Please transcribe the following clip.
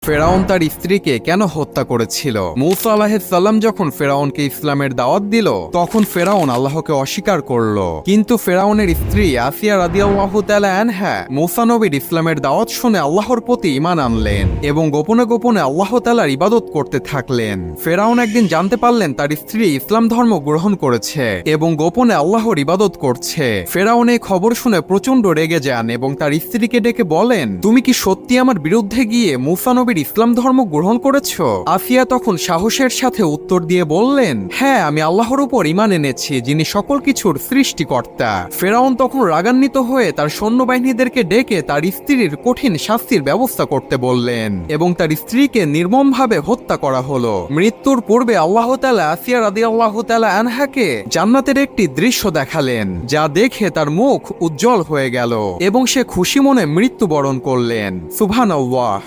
ফেরাউন তার স্ত্রীকে কেন হত্যা করেছিল? মূসা আলাইহিস সালাম যখন ফেরাউনকে ইসলামের দাওয়াত দিল, তখন ফেরাউন আল্লাহকে অস্বীকার করল। কিন্তু ফেরাউনের স্ত্রী আসিয়া রাদিয়াল্লাহু তাআলা আনহা মূসা নবীর ইসলামের দাওয়াত শুনে আল্লাহর প্রতি ঈমান আনলেন এবং গোপনে গোপনে আল্লাহ তাআলার ইবাদত করতে থাকলেন। ফেরাউন একদিন জানতে পারলেন তার স্ত্রী ইসলাম ধর্ম গ্রহণ করেছে এবং গোপনে আল্লাহর ইবাদত করছে। ফেরাউন এই খবর শুনে প্রচন্ড রেগে যান এবং তার স্ত্রীকে ডেকে বলেন, তুমি কি সত্যি আমার বিরুদ্ধে গিয়ে মূসা নবীর ইসলাম ধর্ম গ্রহণ করেছো? আসিয়া তখন সাহসের সাথে উত্তর দিয়ে বললেন, হ্যাঁ, আমি আল্লাহর উপর ঈমান এনেছি, যিনি সকল কিছুর সৃষ্টিকর্তা। ফেরাউন তখন রাগান্বিত হয়ে তার সৈন্যবাহিনীদেরকে ডেকে তার স্ত্রীর কঠিন শাস্তির ব্যবস্থা করতে বললেন এবং তার স্ত্রীকে নির্মমভাবে হত্যা করা হলো। মৃত্যুর পূর্বে আল্লাহ তাআলা আসিয়া রাদিয়াল্লাহু তাআলা আনহাকে জান্নাতের একটি দৃশ্য দেখালেন, যা দেখে তার মুখ উজ্জ্বল হয়ে গেল এবং সে খুশি মনে মৃত্যুবরণ করলেন। সুবহানাল্লাহ।